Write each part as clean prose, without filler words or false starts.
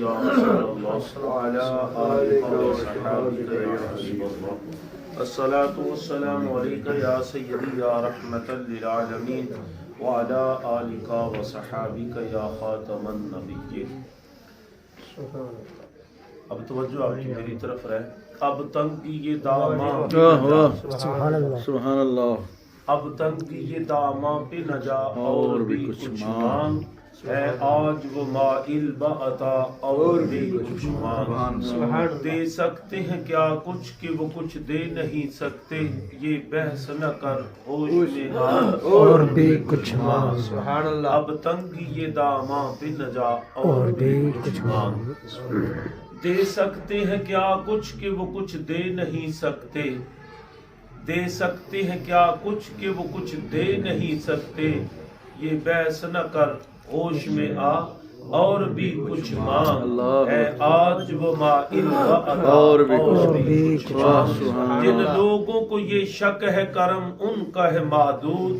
یا رسول اللہ وعلی آلک وصحابک یا حبیب اللہ الصلاة والسلام علیک یا سیدی یا رحمتا للعالمین وعلی آلک وصحابک یا خاتم النبیین۔ اب توجہ آپ کی میری طرف رہے۔ اب تنگ کی یہ داماں سبحان اللہ، اب تنگ کی یہ داماں پہ نہ جا اور بھی کچھ مانگ، ہے آج وہ مائل بعطا اور بھی کچھ مانگ۔ دے سکتے ہیں کیا کچھ کہ وہ کچھ دے نہیں سکتے، یہ بحث نہ کر ہوش میں آ اور بھی کچھ مانگ۔ سبحان اللہ، اب تنگ کی یہ داماں پہ نہ جا اور بھی کچھ مانگ۔ دے سکتے ہیں کیا کچھ کہ وہ کچھ دے نہیں سکتے، دے سکتے ہیں کیا کچھ کہ وہ کچھ دے نہیں سکتے، یہ بحث نہ کر ہوش میں آ اور بھی کچھ مانگ، ہے آج وہ مائل بعطا اور بھی کچھ مانگ۔ جن لوگوں کو یہ شک ہے کرم ان کا ہے محدود،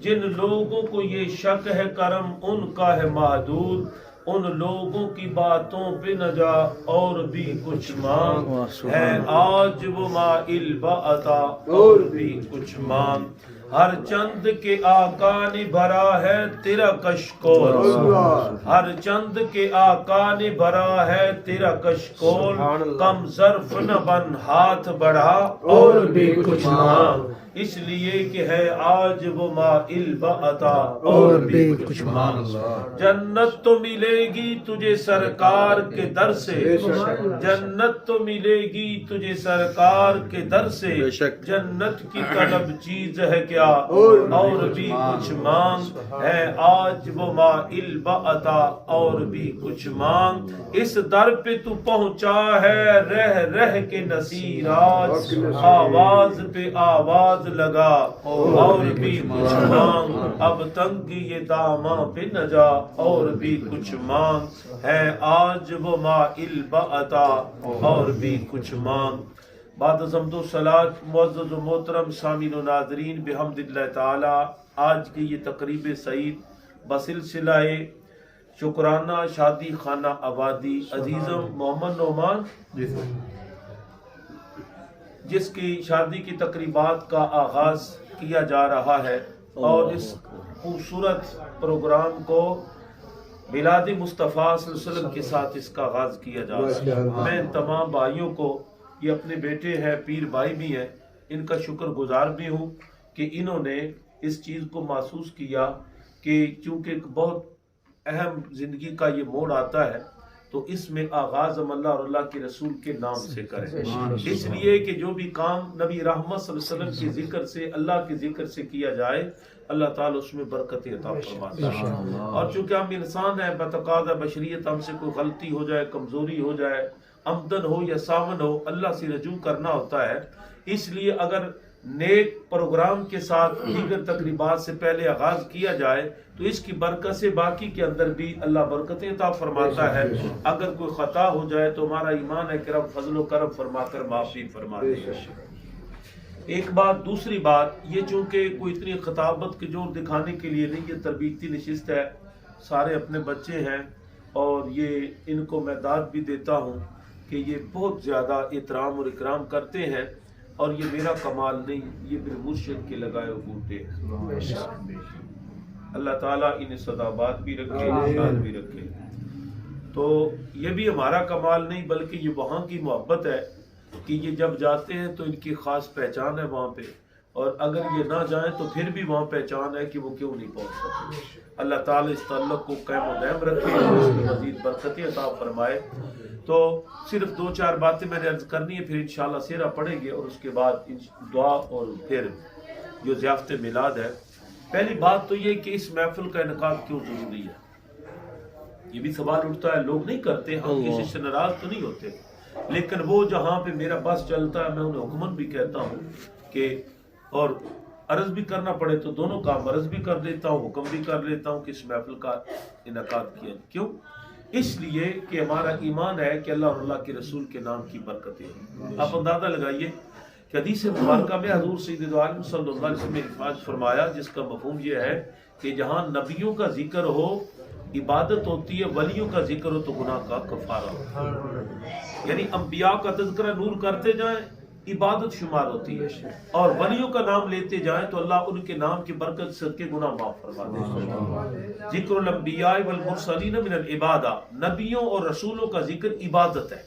جن لوگوں کو یہ شک ہے کرم ان کا ہے محدود، ان لوگوں کی باتوں پہ نہ جا اور بھی کچھ مانگ، ہے آج وہ مائل بعطا اور بھی کچھ مانگ۔ ہر چند کے آقا نے بھرا ہے تیرا کشکول، ہر چند کے آقا نے بھرا ہے تیرا کشکول، کم ظرف نہ بن ہاتھ بڑھا اور بھی کچھ مانگ، اس لیے کہ ہے آج وہ مائل بعطا اور بھی کچھ مانگ۔ جنت تو ملے گی تجھے سرکار کے در سے، جنت تو ملے گی تجھے سرکار کے در سے، جنت کی طلب چیز ہے کیا اور بھی کچھ مانگ، ہے آج وہ مائل بعطا اور بھی کچھ مانگ۔ اس در پہ تو پہنچا ہے رہ رہ کے نصیر آج، آواز پہ آواز لگا اور بھی کچھ مانگ۔ اب تنگ کی یہ داماں پہ نہ جا اور بھی کچھ مانگ، ہے آج وہ مائل بعطا اور بھی کچھ مانگ۔ بعد از حمد و صلاۃ معزز و محترم سامعین و ناظرین، بحمد اللہ تعالی آج کی یہ تقریب سعید بسلسلہ شکرانہ شادی خانہ آبادی عزیزم محمد نعمان جس کی شادی کی تقریبات کا آغاز کیا جا رہا ہے، اور اس خوبصورت پروگرام کو میلاد مصطفیٰ صلی اللہ علیہ وسلم کے ساتھ اس کا آغاز کیا جا رہا ہے۔ میں ان تمام بھائیوں کو، یہ اپنے بیٹے ہیں، پیر بھائی بھی ہیں، ان کا شکر گزار بھی ہوں کہ انہوں نے اس چیز کو محسوس کیا کہ چونکہ ایک بہت اہم زندگی کا یہ موڑ آتا ہے تو اس میں آغاز ہم اللہ اور اللہ کے رسول کے نام سے کریں، اس لیے کہ جو بھی کام نبی رحمت صلی اللہ علیہ وسلم کے ذکر سے، اللہ کے ذکر سے کیا جائے، اللہ تعالیٰ اس میں برکت عطا فرماتا ہے۔ اور چونکہ ہم انسان ہیں، بتقاضا بشریت ہم سے کوئی غلطی ہو جائے، کمزوری ہو جائے، آمدن ہو یا سامن ہو، اللہ سے رجوع کرنا ہوتا ہے۔ اس لیے اگر نیک پروگرام کے ساتھ دیگر تقریبات سے پہلے آغاز کیا جائے تو اس کی برکت سے باقی کے اندر بھی اللہ برکتیں عطا فرماتا ہے۔ اگر کوئی خطا ہو جائے تو ہمارا ایمان ہے کہ رب فضل و کرم فرما کر معافی فرما دے گا۔ ایک بات، دوسری بات یہ، چونکہ کوئی اتنی خطابت کے جور دکھانے کے لیے نہیں، یہ تربیتی نشست ہے، سارے اپنے بچے ہیں، اور یہ ان کو میں داد بھی دیتا ہوں کہ یہ بہت زیادہ احترام اور اکرام کرتے ہیں، اور یہ میرا کمال نہیں، یہ میرے مرشد کے لگائے ہوئے بوٹے ہیں۔ اللہ تعالیٰ انہیں صدابات بھی رکھے، شاد بھی رکھے۔ تو یہ بھی ہمارا کمال نہیں بلکہ یہ وہاں کی محبت ہے کہ یہ جب جاتے ہیں تو ان کی خاص پہچان ہے وہاں پہ، اور اگر یہ نہ جائیں تو پھر بھی وہاں پہچان ہے کہ وہ کیوں نہیں پہنچ سکتے۔ اللہ تعالیٰ اس تعلق کو قائم و دائم رکھے اور اس کی مزید برکتیں عطا فرمائے۔ تو صرف دو چار باتیں میں نے عرض کرنی ہے، پھر انشاءاللہ سیرہ پڑھیں گے، اور اس کے بعد دعا اور پھر جو ضیافت میلاد ہے۔ پہلی بات تو یہ کہ اس محفل کا انعقاد کیوں ضروری ہے، یہ بھی سوال اٹھتا ہے، لوگ نہیں کرتے، ہم کسی سے ناراض تو نہیں ہوتے، لیکن وہ جہاں پہ میرا بس چلتا ہے میں انہیں حکمن بھی کہتا ہوں کہ، اور عرض بھی کرنا پڑے تو دونوں کام عرض بھی کر دیتا ہوں، حکم بھی کر لیتا ہوں کہ اس محفل کا انعقاد کیا۔ کیوں؟ اس لیے کہ ہمارا ایمان ہے کہ اللہ اور اللہ کے رسول کے نام کی برکتیں ہیں۔ آپ اندازہ لگائیے کہ حدیث مبارکہ میں حضور سید عالم صلی اللہ علیہ وسلم نے ارشاد فرمایا، جس کا مفہوم یہ ہے کہ جہاں نبیوں کا ذکر ہو عبادت ہوتی ہے، ولیوں کا ذکر ہو تو گناہ کا کفارہ ہوتا ہے۔ یعنی انبیاء کا تذکرہ نور کرتے جائیں عبادت شمار ہوتی ہے، اور ولیوں کا نام لیتے جائیں تو اللہ ان کے نام کی برکت سے کے گناہ معاف فرما دیتا ہے۔ ذکر الانبیاء والمرسلین من العبادہ، نبیوں اور رسولوں کا ذکر عبادت ہے۔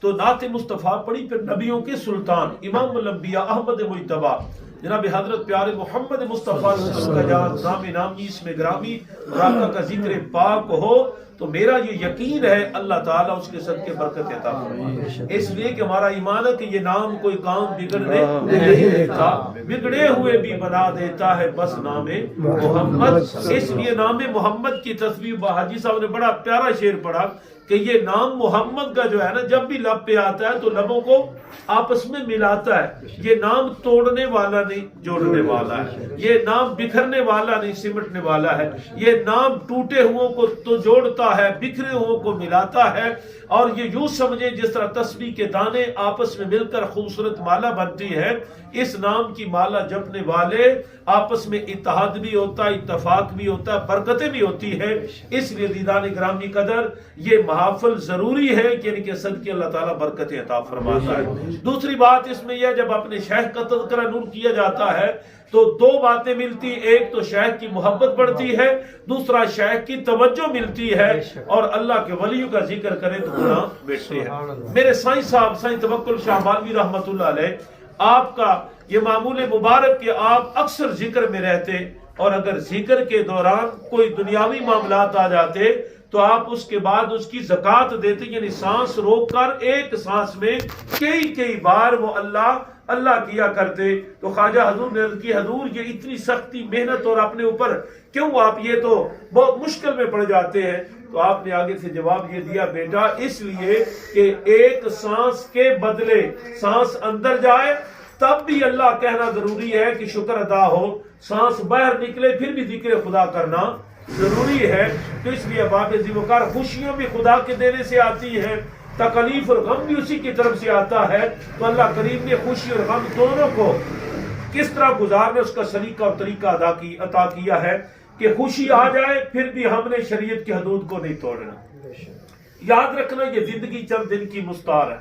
تو نعت مصطفیٰ پڑھی، پھر نبیوں کے سلطان امام الانبیاء احمد مجتبیٰ جناب حضرت پیارے محمد مصطفیٰ صلی اللہ علیہ وسلم کا جہاں نام نامی اس میں گرامی اور آقا کا ذکر پاک ہو تو میرا یہ یقین ہے اللہ تعالیٰ اس کے صدقے برکت عطا فرمائے۔ اس لیے کہ ہمارا ایمان ہے کہ یہ نام کوئی کام بگڑنے نہیں دیتا، بگڑے ہوئے بھی بنا دیتا ہے بس نام محمد۔ اس لیے نام محمد کی تصویر حاجی صاحب نے بڑا پیارا شعر پڑھا کہ یہ نام محمد کا جو ہے نا جب بھی لب پہ آتا ہے تو لبوں کو آپس میں ملاتا ہے۔ یہ نام توڑنے والا نہیں، جوڑنے والا ہے۔ یہ نام بکھرنے والا نہیں، سمٹنے والا ہے۔ یہ نام ٹوٹے ہوں کو تو جوڑتا ہے، بکھرے ہوں کو ملاتا ہے۔ اور یہ یوں سمجھے جس طرح تسبیح کے دانے آپس میں مل کر خوبصورت مالا بنتی ہے، اس نام کی مالا جپنے والے آپس میں اتحاد بھی ہوتا ہے، اتفاق بھی ہوتا ہے، برکتیں بھی ہوتی ہے۔ اس لیے دیدان گرامی قدر یہ محافل ضروری ہے کہ ان کے صدقے اللہ تعالیٰ برکتیں عطا فرماتا ہے۔ دوسری بات اس میں یہ جب اپنے شیخ کا تذکرہ نور کیا جاتا ہے تو دو باتیں ملتی، ایک تو شیخ کی محبت بڑھتی ہے، دوسرا شیخ کی توجہ ملتی ہے، اور اللہ کے ولیوں کا ذکر کریں تو گناہ مٹتے ہیں۔ میرے سائیں صاحب سائیں توکل شاہ بالوی رحمۃ اللہ علیہ، آپ کا یہ معمول مبارک کہ آپ اکثر ذکر میں رہتے، اور اگر ذکر کے دوران کوئی دنیاوی معاملات آ جاتے تو آپ اس کے بعد اس کی زکوٰۃ دیتے، یعنی سانس روک کر ایک سانس میں کئی بار وہ اللہ اللہ کیا کرتے۔ تو خواجہ حضور نے عرض کی حضور یہ اتنی سختی محنت اور اپنے اوپر کیوں، آپ یہ تو بہت مشکل میں پڑ جاتے ہیں؟ تو آپ نے آگے سے جواب یہ دیا بیٹا اس لیے کہ ایک سانس کے بدلے سانس اندر جائے تب بھی اللہ کہنا ضروری ہے کہ شکر ادا ہو، سانس باہر نکلے پھر بھی ذکر خدا کرنا ضروری ہے۔ تو اس لیے باب ذوقار خوشیوں بھی خدا کے دینے سے آتی ہے، تکلیف اور غم بھی اسی کی طرف سے آتا ہے۔ تو اللہ کریم نے خوشی اور غم دونوں کو کس طرح گزارنے اس کا سلیقہ اور طریقہ عطا کیا ہے کہ خوشی آ جائے پھر بھی ہم نے شریعت کی حدود کو نہیں توڑنا۔ یاد رکھنا یہ زندگی چند دن کی مستعار ہے،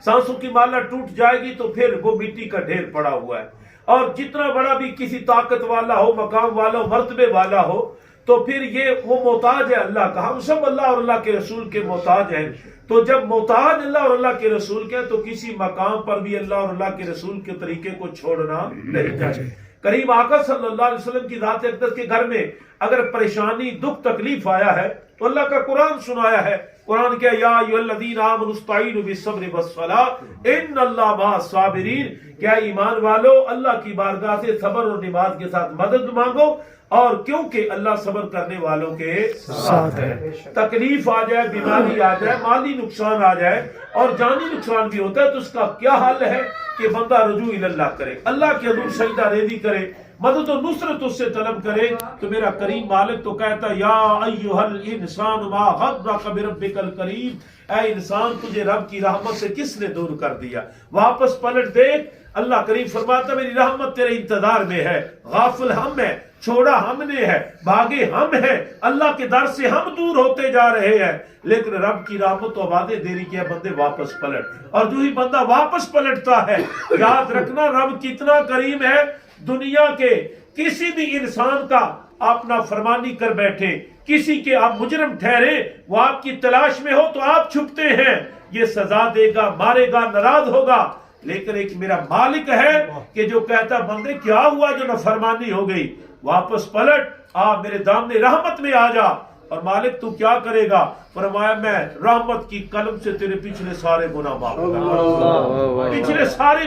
سانسوں کی مالا ٹوٹ جائے گی تو پھر وہ مٹی کا ڈھیر پڑا ہوا ہے، اور جتنا بڑا بھی کسی طاقت والا ہو، مقام والا ہو، مرتبے والا ہو، تو پھر یہ وہ محتاج ہے اللہ کا۔ ہم سب اللہ اور اللہ کے رسول کے محتاج ہیں، تو جب محتاج اللہ اور اللہ کے رسول کے تو کسی مقام پر بھی اللہ اور اللہ کے رسول کے طریقے کو چھوڑنا نہیں چاہیے۔ کریم آقا صلی اللہ علیہ وسلم کی ذات اقدس کے گھر میں اگر پریشانی دکھ تکلیف آیا ہے تو اللہ کا قرآن سنایا ہے۔ قرآن کیا یا ایھا الذین آمنوا استعینوا بالصبر والصلاۃ ان اللہ مع الصابرین، کیا ایمان والو اللہ کی بارگاہ سے صبر اور نماز کے ساتھ مدد مانگو، اور کیونکہ اللہ صبر کرنے والوں کے ساتھ ہے۔ تکلیف آ جائے، بیماری آ جائے، مالی نقصان آ جائے اور جانی نقصان بھی ہوتا ہے تو اس کا کیا حل ہے کہ بندہ رجوع اللہ کرے، اللہ کے حضور سجدہ ریزی کرے، مدد و نصرت اس سے طلب کرے۔ تو میرا کریم مالک تو کہتا یا ایھا الانسان ما غرک بربک الکریم، اے انسان تجھے رب کی رحمت سے کس نے دور کر دیا؟ واپس پلٹ دیکھ، اللہ کریم فرماتا میری رحمت تیرے انتظار میں ہے، غافل ہم ہیں، چھوڑا ہم نے ہے، بھاگے ہم ہیں، اللہ کے در سے ہم دور ہوتے جا رہے ہیں، لیکن رب کی رحمت تو وعدے دیری کیا بندے واپس پلٹ، اور جو ہی بندہ واپس پلٹتا ہے یاد رکھنا رب کتنا کریم ہے، دنیا کے کسی بھی انسان کا آپ نافرمانی کر بیٹھے، کسی کے آپ مجرم ٹھہرے، وہ آپ کی تلاش میں ہو تو آپ چھپتے ہیں، یہ سزا دے گا، مارے گا، ناراض ہوگا، لیکن ایک میرا مالک ہے کہ جو کہتا بندے کیا ہوا جو نافرمانی ہو گئی، واپس پلٹ، آ میرے دامن رحمت میں آ جا۔ اور مالک تو کیا کرے گا؟ فرمایا میں رحمت کی قلم سے تیرے پچھلے سارے گناہ معاف کر دوں، پچھلے سارے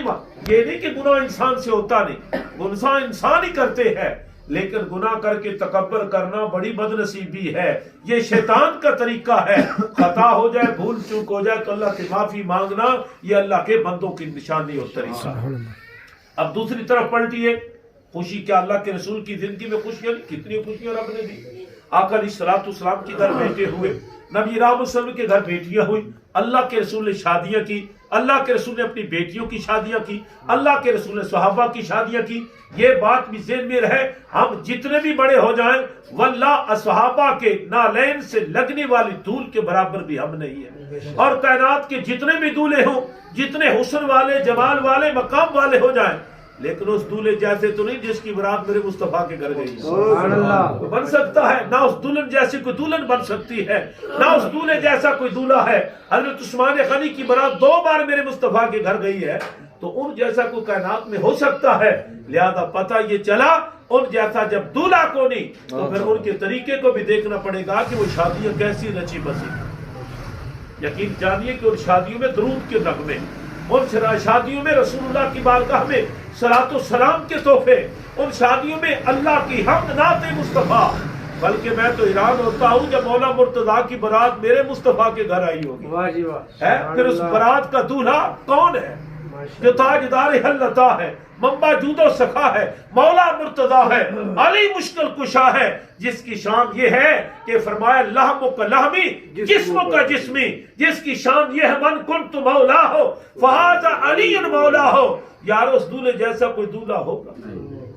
یہ نہیں کہ گناہ انسان سے ہوتا نہیں، گناہ انسان ہی کرتے ہیں، لیکن گناہ کر کے تکبر کرنا بڑی بدنصیبی ہے، یہ شیطان کا طریقہ ہے۔ خطا ہو جائے، بھول چوک ہو جائے تو اللہ سے معافی مانگنا یہ اللہ کے بندوں کی نشانی اور طریقہ ہے۔ اب دوسری طرف پلٹیے، خوشی کیا اللہ کے رسول کی زندگی میں خوشیاں، کتنی خوشیاں رب نے دی۔ آقا علیہ الصلوۃ والسلام کی در بیٹھے ہوئے نبی رحمت صلی اللہ علیہ وسلم کے گھر بیٹیاں ہوئی، اللہ کے رسول نے شادیاں کی، اللہ کے رسول نے اپنی بیٹیوں کی شادیاں کی، اللہ کے رسول نے صحابہ کی شادیاں کی. یہ بات بھی ذہن میں رہے، ہم جتنے بھی بڑے ہو جائیں واللہ صحابہ کے نالین سے لگنے والی دھول کے برابر بھی ہم نہیں ہیں. اور کائنات کے جتنے بھی دولے ہوں، جتنے حسن والے، جمال والے، مقام والے ہو جائیں، لیکن اس دولے جیسے تو نہیں جس کی برات میرے مصطفیٰ کے گھر گئی. سبحان اللہ. بن سکتا ہے نہ اس دلہن جیسی کوئی دلہن بن سکتی ہے، نہ اس دولے جیسا کوئی دولہا ہے. حضرت عثمان غنی کی برات 2 بار میرے مصطفیٰ کے گھر گئی ہے، تو ان جیسا کوئی کائنات میں ہو سکتا ہے. لہذا پتہ یہ چلا ان جیسا جب دولہا کو نہیں تو پھر ان کے طریقے کو بھی دیکھنا پڑے گا کہ وہ شادیاں کیسی رچی بسی. یقین جانیے کہ ان شادیوں میں درود کے نغمے، ان شادیوں میں رسول اللہ کی بارگاہ میں صلاۃ و سلام کے تحفے، ان شادیوں میں اللہ کی حمد نعت مصطفیٰ. بلکہ میں تو حیران ہوتا ہوں جب مولا مرتضیٰ کی برات میرے مصطفیٰ کے گھر آئی ہوگی، واہ جی واہ. ہے پھر اس برات کا دولہا کون ہے؟ جو تاجدار حلتا ہے، منبع جود و سخا ہے، مولا مرتضیٰ ہے، علی مشکل کشا ہے، جس کی شان یہ ہے کہ فرمایا لحم کا لحمی جسم کا جسمی، جس کی شان یہ ہے من کنت مولا ہو فہذا علی مولا ہو. یار اس دولے جیسا کوئی دولہا ہوگا؟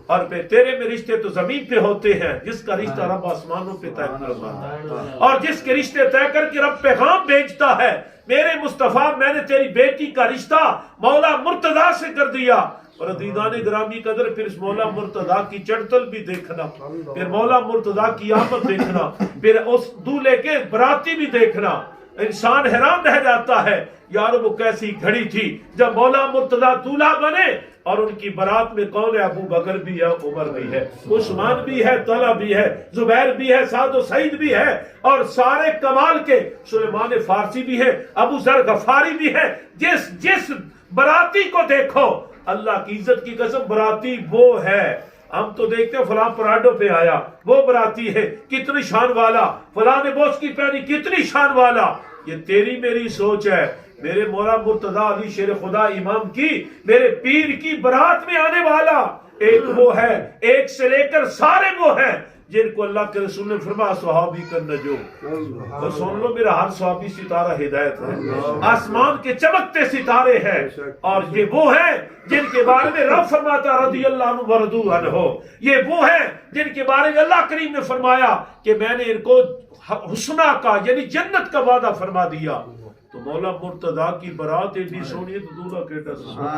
اور پھر تیرے میں رشتے تو زمین پہ ہوتے ہیں، جس کا رشتہ رب آسمانوں پہ طے فرماتا ہے، اور جس کے رشتے طے کر کے رب پیغام بھیجتا ہے. میرے مصطفیٰ میں نے تیری بیٹی کا رشتہ مولا مرتضیٰ سے کر دیا. اور عزیزان گرامی قدر پھر اس مولا مرتضیٰ کی چڑتل بھی دیکھنا، پھر مولا مرتضیٰ کی آمد دیکھنا، پھر اس دولے کے براتی بھی دیکھنا. انسان حیران رہ جاتا ہے یار وہ کیسی گھڑی تھی جب مولا مرتضیٰ دولہا بنے اور ان کی برات میں کون ہے؟ ابو بکر بھی ہے، عمر بھی ہے، عثمان بھی ہے، طلحہ بھی ہے، زبیر بھی ہے، سعد و سعید بھی ہے، اور سارے کمال کے سلیمان فارسی بھی ہے، ابو ذر غفاری بھی ہے. جس براتی کو دیکھو اللہ کی عزت کی قسم براتی وہ ہے. ہم تو دیکھتے ہیں فلاں پراڈو پہ آیا وہ براتی ہے کتنی شان والا، فلاں نے بوس کی پہنی کتنی شان والا. یہ تیری میری سوچ ہے. میرے مولا مرتضیٰ علی شیر خدا امام کی میرے پیر کی برات میں آنے والا ایک وہ ہے، ایک سے لے کر سارے وہ ہیں جن کو اللہ کے رسول نے فرمایا صحابی کا نجوم. اور سن لو میرا ہر صحابی ستارہ ہدایت ہے، آسمان کے چمکتے ستارے ہیں، اور یہ وہ ہیں جن کے بارے میں رب فرماتا رضی اللہ عنہ ورضوا عنہ. یہ وہ ہیں جن کے بارے میں اللہ کریم نے فرمایا کہ میں نے ان کو حسنہ کا یعنی جنت کا وعدہ فرما دیا. تو مولا مرتضیٰ کی برات ایڈی سونی ہے تو دولہا کیٹا سونی.